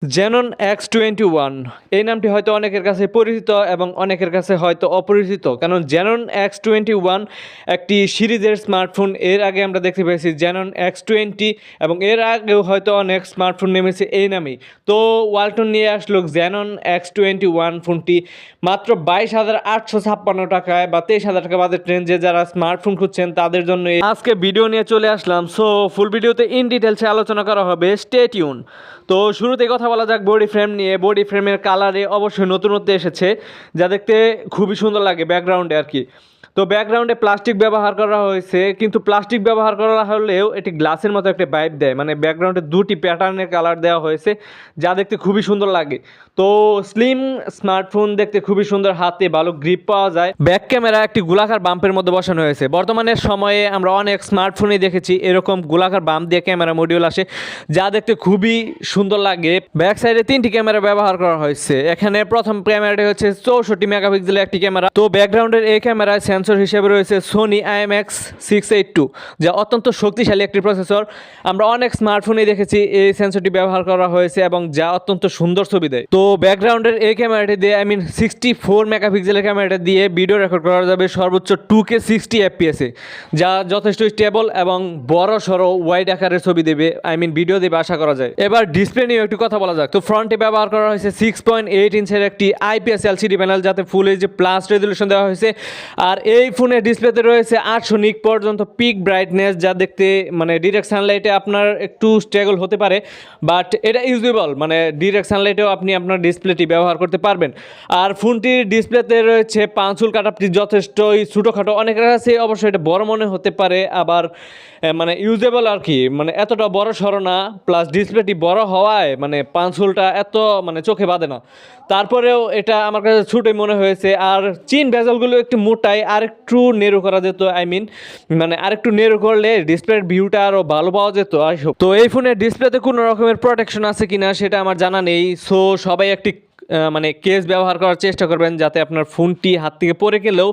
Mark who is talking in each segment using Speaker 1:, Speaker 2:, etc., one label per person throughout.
Speaker 1: Xenon X21 এই নামটি হয়তো অনেকের কাছে পরিচিত এবং অনেকের কাছে হয়তো অপরিচিত, কারণ Xenon X21 একটি সিরিজের স্মার্টফোন। এর আগে আমরা দেখতে পেয়েছি Xenon X20 এবং এর আগেও হয়তো অনেক স্মার্টফোন নেমেছে এই নামেই। তো ওয়ালটন নিয়ে আসলো Xenon X21 ফোনটি মাত্র 22,856 টাকায় বা 23,000 টাকা বাজেট রেঞ্জে। যারা স্মার্টফোন খুঁজছেন তাদের জন্য আজকে ভিডিও নিয়ে চলে আসলাম। সো ফুল ভিডিওতে ইন ডিটেলসে আলোচনা করা হবে, স্টে টিউন। তো শুরুতে কথা বলা যাক বডি ফ্রেম নিয়ে। বডি ফ্রেমের কালারে অবশ্যই নতুনত্ব এসেছে, যা দেখতে খুবই সুন্দর লাগে ব্যাকগ্রাউন্ডে আর কি। তো ব্যাকগ্রাউন্ডে প্লাস্টিক ব্যবহার করা হয়েছে, কিন্তু প্লাস্টিক ব্যবহার করা হলেও এটি গ্লাসের মতো একটা ভাইব দেয়, মানে ব্যাকগ্রাউন্ডে দুটি প্যাটার্নের কালার দেওয়া হয়েছে, যা দেখতে খুবই সুন্দর লাগে। তো স্লিম স্মার্টফোন, দেখতে খুবই সুন্দর, হাতে ভালো গ্রিপ পাওয়া যায়। ব্যাক ক্যামেরা একটি গোলাকার বাম্পের মধ্যে বসানো হয়েছে। বর্তমানের সময়ে আমরা অনেক স্মার্টফোনে দেখেছি এরকম গোলাকার বাম্প দিয়ে ক্যামেরা মডিউল আসে, যা দেখতে খুবই সুন্দর লাগে। ব্যাক সাইডে 3টি ক্যামেরা ব্যবহার করা হয়েছে। এখানে প্রথম ক্যামেরাটি হচ্ছে 64 মেগাপিক্সেলের একটি ক্যামেরা। তো ব্যাকগ্রাউন্ডের এই ক্যামেরায় সেন্সর হিসেবে রয়েছে Sony IMX682, যা অত্যন্ত শক্তিশালী একটি প্রসেসর। আমরা অনেক স্মার্টফোনে দেখেছি এই সেন্সরটি ব্যবহার করা হয়েছে এবং যা অত্যন্ত সুন্দর ছবি দেয়। তো ব্যাকগ্রাউন্ডের এই ক্যামেরাটি দিয়ে 64 মেগাপিক্সেলের ক্যামেরাটা দিয়ে ভিডিও রেকর্ড করা যাবে সর্বোচ্চ 2K 60 FPS এ, যা যথেষ্ট স্টেবল এবং বড় সড়ো ওয়াইড আকারের ছবি দেবে, ভিডিও দেবে আশা করা যায়। এবার ডিসপ্লে নিয়ে একটু কথা বলা যাক। তো ফ্রন্টে ব্যবহার করা হয়েছে 6.8 ইঞ্চের একটি IPS LCD প্যানেল, যাতে ফুল এইচডি প্লাস রেজলিউশন দেওয়া হয়েছে। আর এই ফোনের ডিসপ্লেতে রয়েছে 800 নিট পর্যন্ত পিক ব্রাইটনেস, যা দেখতে ডিরেক্ট সানলাইটে আপনার একটু স্ট্রাগল হতে পারে, বাট এটা ইউজেবল, ডিরেক্ট সানলাইটেও আপনি আপনার ডিসপ্লেটি ব্যবহার করতে পারবেন। আর ফোনটির ডিসপ্লেতে রয়েছে পাঁচুল কাটআপটি যথেষ্টই ছোটোখাটো, অনেকের কাছে অবশ্যই এটা বড় মনে হতে পারে, আবার ইউজেবল আর কি, এতটা বড় সড়ো না, প্লাস ডিসপ্লেটি বড় হওয়ায় পাঁচুলটা এত চোখে বাঁধে না। তারপরেও এটা আমার কাছে ছোটোই মনে হয়েছে। আর চিন ভেজলগুলো একটু মোটাই, আর একটু নেরো করা যেত, আরেকটু নেরো করলে ডিসপ্লের ভিউটা আরও ভালো পাওয়া যেত। তো এই ফোনের ডিসপ্লেতে কোনো রকমের প্রোটেকশন আছে কিনা সেটা আমার জানা নেই। সো সবাই একটি কেস ব্যবহার করার চেষ্টা করবেন, যাতে আপনার ফোনটি হাত থেকে পড়ে গেলেও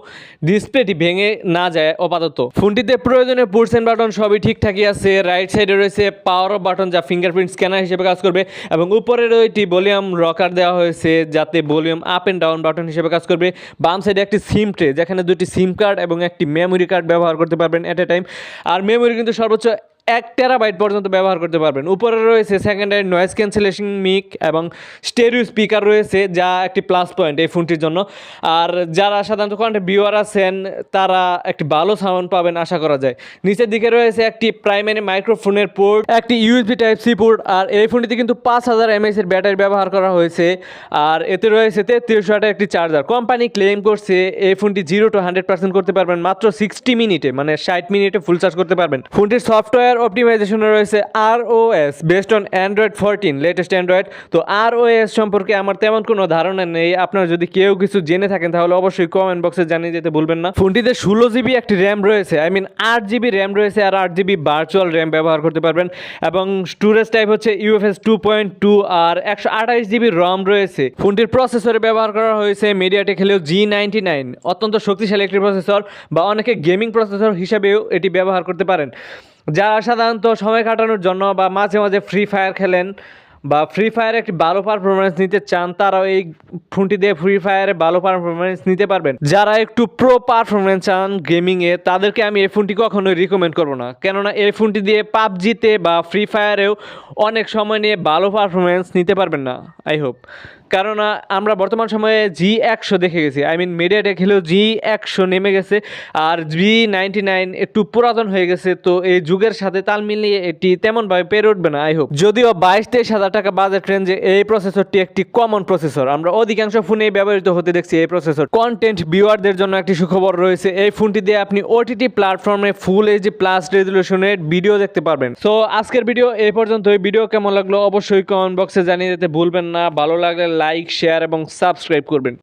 Speaker 1: ডিসপ্লেটি ভেঙে না যায় আপাতত। ফোনটিতে প্রয়োজনীয় পুশ এন্ড বাটন সবই ঠিকঠাকই আছে। রাইট সাইডে রয়েছে পাওয়ার অফ বাটন, যা ফিঙ্গারপ্রিন্ট স্ক্যানার হিসেবে কাজ করবে, এবং উপরে রয়েছে ভলিউম রকার দেওয়া হয়েছে, যাতে volume up and down button হিসেবে কাজ করবে। বাম সাইডে একটি সিম ট্রে, যেখানে দুটি সিম কার্ড এবং একটি মেমোরি কার্ড ব্যবহার করতে পারবেন এট এ টাইম। আর মেমোরি কিন্তু সর্বোচ্চ 1 টেরাবাইট পর্যন্ত ব্যবহার করতে পারবেন। উপরে রয়েছে সেকেন্ডারি নয়েজ ক্যান্সেলেশন মিক এবং স্টেরিও স্পিকার রয়েছে, যা একটি প্লাস পয়েন্ট এই ফোনটির জন্য। আর যারা সাধারণত কন্টেন্ট ভিউয়ার আছেন তারা একটি ভালো সাউন্ড পাবেন আশা করা যায়। নিচের দিকে রয়েছে একটি প্রাইমারি মাইক্রোফোনের পোর্ট, একটি ইউএসবি টাইপ সি পোর্ট। আর এই ফোনটিতে কিন্তু 5000 mAh এর ব্যাটারি ব্যবহার করা হয়েছে। আর এতে রয়েছে 33 ওয়াটের একটি চার্জার। কোম্পানি ক্লেম করছে এই ফোনটি 0 to 100% করতে পারবেন মাত্র 60 মিনিটে, 60 মিনিটে ফুল চার্জ করতে পারবেন। ফোনটির সফটওয়্যার অপটিমাইজেশনে রয়েছে ROS based on Android 14, latest Android. তো ROS সম্পর্কে আমার তেমন কোনো ধারণা নেই। আপনারা যদি কেউ কিছু জেনে থাকেন তাহলে অবশ্যই কমেন্ট বক্সে জানিয়ে যেতে ভুলবেন না। ফোনটিতে 16GB একটি র্যাম রয়েছে, 8GB র্যাম রয়েছে, আর 8GB ভার্চুয়াল র্যাম ব্যবহার করতে পারবেন। এবং স্টোরেজ টাইপ হচ্ছে UFS 2.2, আর 128GB রম রয়েছে। ফোনটির প্রসেসরে ব্যবহার করা হয়েছে MediaTek Helio G99, অত্যন্ত শক্তিশালী একটি প্রসেসর, বা অনেকে গেমিং প্রসেসর হিসাবেও এটি ব্যবহার করতে পারেন। যারা সাধারণত সময় কাটানোর জন্য বা মাঝে মাঝে ফ্রি ফায়ার খেলেন বা ফ্রি ফায়ারে একটি ভালো পারফরমেন্স নিতে চান, তারাও এই ফোনটি দিয়ে ফ্রি ফায়ারে ভালো পারফরমেন্স নিতে পারবেন। যারা একটু প্রো পারফরমেন্স চান গেমিংয়ে, তাদেরকে আমি এই ফোনটি কখনোই রিকমেন্ড করবো না, কেননা এই ফোনটি দিয়ে পাবজিতে বা ফ্রি ফায়ারেও অনেক সময় নিয়ে ভালো পারফরমেন্স নিতে পারবেন না আই হোপ। কেননা আমরা বর্তমান সময়ে G100 দেখে গেছি, MediaTek Helio G100 নেমে গেছে, আর G99 একটু পুরাতন হয়ে গেছে। তো এই যুগের সাথে তাল মিলিয়ে এটি তেমনভাবে পেরে উঠবে না আই হোপ। যদিও 22-23 হাজার টাকা বাজেট রেঞ্জে এই প্রসেসরটি একটি কমন প্রসেসর, আমরা অধিকাংশ ফোনেই ব্যবহৃত হতে দেখছি এই প্রসেসর। কন্টেন্ট ভিউয়ারদের জন্য একটি সুখবর রয়েছে, এই ফোনটি দিয়ে আপনি OTT প্ল্যাটফর্মে ফুল এইচডি প্লাস রেজলিউশনের ভিডিও দেখতে পারবেন। সো আজকের ভিডিও এই পর্যন্ত। এই ভিডিও কেমন লাগলো অবশ্যই কমেন্ট বক্সে জানিয়ে দিতে ভুলবেন না। ভালো লাগলে লাইক, শেয়ার এবং সাবস্ক্রাইব করবেন।